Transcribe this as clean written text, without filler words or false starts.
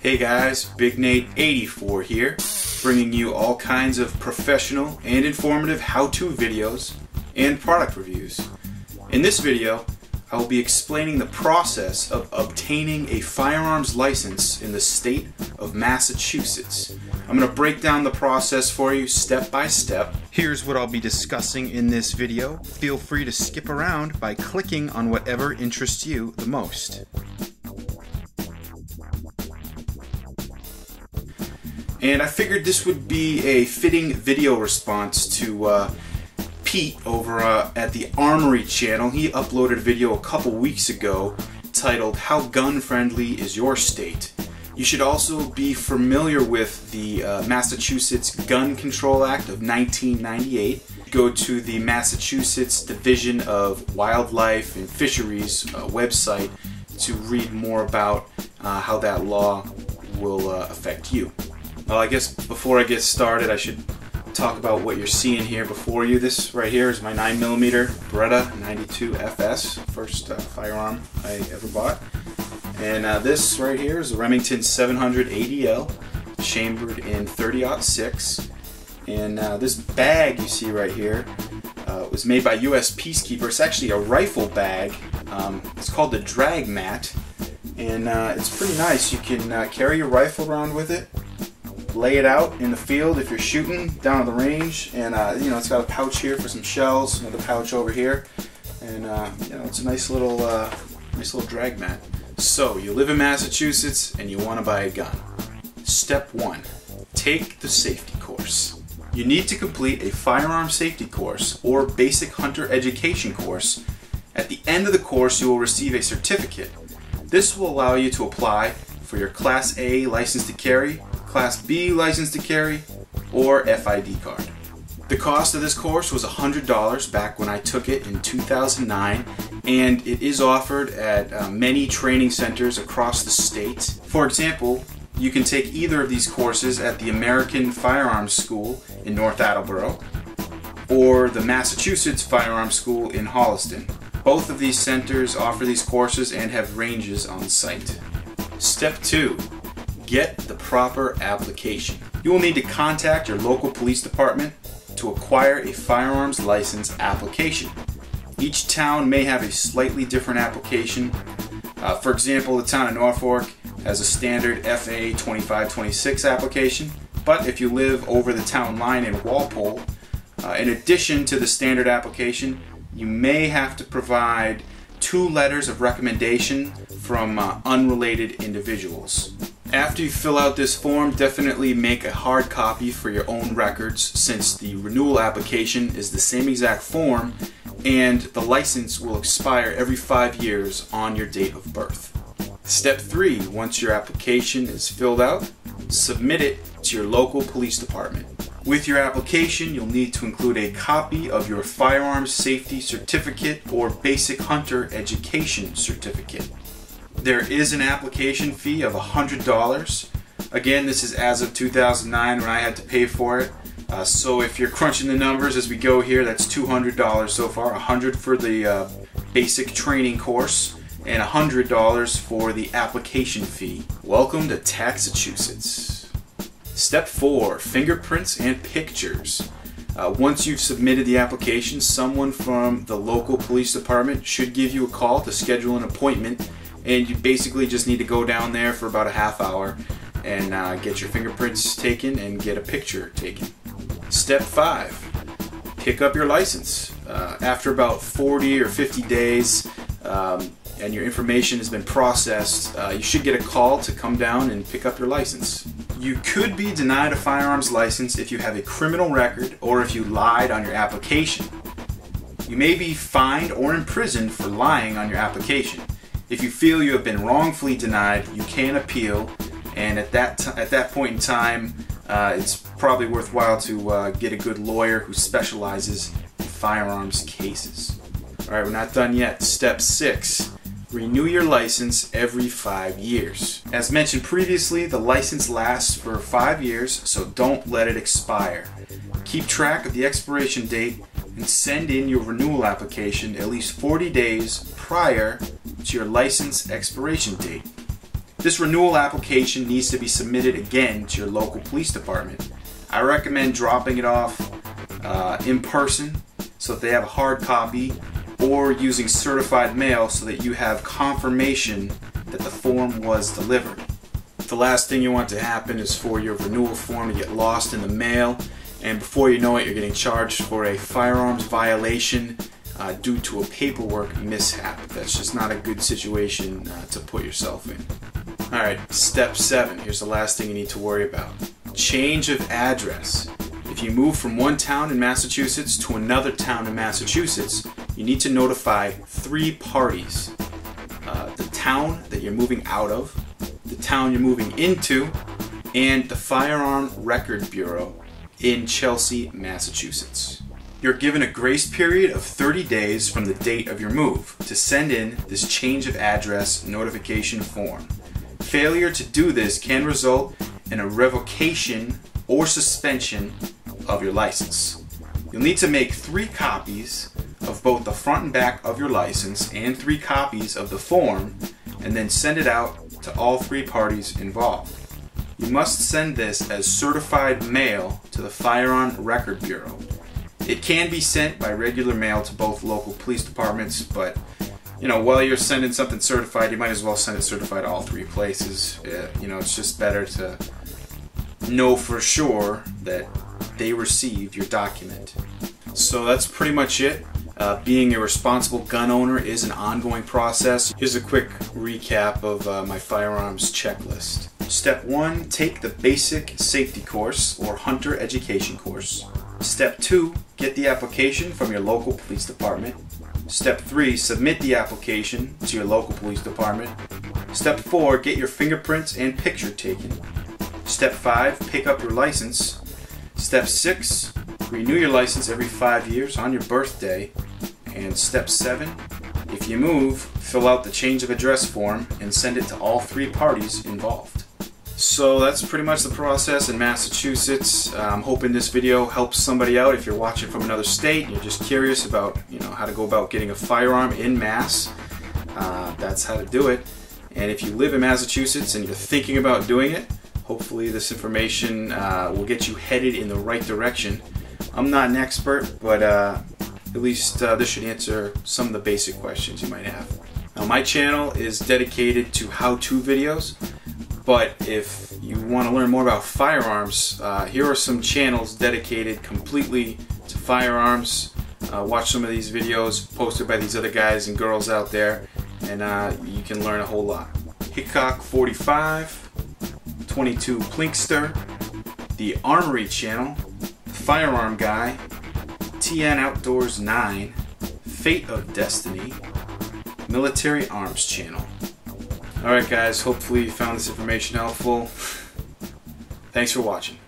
Hey guys, Big Nate 84 here, bringing you all kinds of professional and informative how-to videos and product reviews. In this video, I will be explaining the process of obtaining a firearms license in the state of Massachusetts. I'm going to break down the process for you step by step. Here's what I'll be discussing in this video. Feel free to skip around by clicking on whatever interests you the most. And I figured this would be a fitting video response to Pete over at the Armory channel. He uploaded a video a couple weeks ago titled "How Gun Friendly is Your State?" You should also be familiar with the Massachusetts Gun Control Act of 1998. Go to the Massachusetts Division of Wildlife and Fisheries website to read more about how that law will affect you. Well, I guess before I get started, I should talk about what you're seeing here before you. This right here is my 9mm Beretta 92 FS, first firearm I ever bought. And this right here is a Remington 700 ADL, chambered in .30-06. And this bag you see right here was made by US Peacekeeper. It's actually a rifle bag. It's called the Drag Mat, and it's pretty nice. You can carry your rifle around with it, lay it out in the field if you're shooting down at the range, and you know, it's got a pouch here for some shells, another pouch over here, and you know, it's a nice little drag mat. So you live in Massachusetts and you want to buy a gun. Step 1: take the safety course. You need to complete a firearm safety course or basic hunter education course. At the end of the course, you will receive a certificate. This will allow you to apply for your Class A license to carry, Class B license to carry, or FID card. The cost of this course was $100 back when I took it in 2009, and it is offered at many training centers across the state. For example, you can take either of these courses at the American Firearms School in North Attleboro or the Massachusetts Firearms School in Holliston. Both of these centers offer these courses and have ranges on site. Step 2: get the proper application. You will need to contact your local police department to acquire a firearms license application. Each town may have a slightly different application. For example, the town of Norfolk has a standard FA 2526 application, but if you live over the town line in Walpole, in addition to the standard application, you may have to provide 2 letters of recommendation from unrelated individuals. After you fill out this form, definitely make a hard copy for your own records, since the renewal application is the same exact form and the license will expire every 5 years on your date of birth. Step 3: once your application is filled out, submit it to your local police department. With your application, you'll need to include a copy of your firearms safety certificate or basic hunter education certificate. There is an application fee of $100. Again, this is as of 2009 when I had to pay for it. So if you're crunching the numbers as we go here, that's $200 so far. $100 for the basic training course and $100 for the application fee. Welcome to Taxachusetts. Step 4: fingerprints and pictures. Once you've submitted the application, someone from the local police department should give you a call to schedule an appointment. And you basically just need to go down there for about a half hour and get your fingerprints taken and get a picture taken. Step 5: pick up your license. After about 40 or 50 days and your information has been processed, you should get a call to come down and pick up your license. You could be denied a firearms license if you have a criminal record or if you lied on your application. You may be fined or imprisoned for lying on your application. If you feel you have been wrongfully denied, you can appeal, and at that point in time, it's probably worthwhile to get a good lawyer who specializes in firearms cases. Alright, we're not done yet. Step 6: renew your license every 5 years. As mentioned previously, the license lasts for 5 years, so don't let it expire. Keep track of the expiration date and send in your renewal application at least 40 days prior to your license expiration date. This renewal application needs to be submitted again to your local police department. I recommend dropping it off in person so that they have a hard copy, or using certified mail so that you have confirmation that the form was delivered. The last thing you want to happen is for your renewal form to get lost in the mail, and before you know it, you're getting charged for a firearms violation due to a paperwork mishap. That's just not a good situation to put yourself in. Alright, step 7. Here's the last thing you need to worry about. Change of address. If you move from one town in Massachusetts to another town in Massachusetts, you need to notify 3 parties. The town that you're moving out of, the town you're moving into, and the Firearm Record Bureau in Chelsea, Massachusetts. You're given a grace period of 30 days from the date of your move to send in this change of address notification form. Failure to do this can result in a revocation or suspension of your license. You'll need to make 3 copies of both the front and back of your license and 3 copies of the form, and then send it out to all 3 parties involved. You must send this as certified mail to the Firearm Record Bureau. It can be sent by regular mail to both local police departments, but you know, while you're sending something certified, you might as well send it certified to all 3 places. You know, it's just better to know for sure that they received your document. So that's pretty much it. Being a responsible gun owner is an ongoing process. Here's a quick recap of my firearms checklist. Step 1, take the basic safety course or hunter education course. Step 2, get the application from your local police department. Step 3, submit the application to your local police department. Step 4, get your fingerprints and picture taken. Step 5, pick up your license. Step 6, renew your license every 5 years on your birthday. And step 7, if you move, fill out the change of address form and send it to all 3 parties involved. So that's pretty much the process in Massachusetts. I'm hoping this video helps somebody out. If you're watching from another state and you're just curious about, you know, how to go about getting a firearm in Mass, that's how to do it. And if you live in Massachusetts and you're thinking about doing it, hopefully this information will get you headed in the right direction. I'm not an expert, but at least this should answer some of the basic questions you might have. Now, my channel is dedicated to how-to videos, but if you want to learn more about firearms, here are some channels dedicated completely to firearms. Watch some of these videos posted by these other guys and girls out there, and you can learn a whole lot. Hickok 45, 22 Plinkster, the Armory channel, Firearm Guy, TN Outdoors 9, Fate of Destiny, Military Arms channel. Alright guys, hopefully you found this information helpful. Thanks for watching.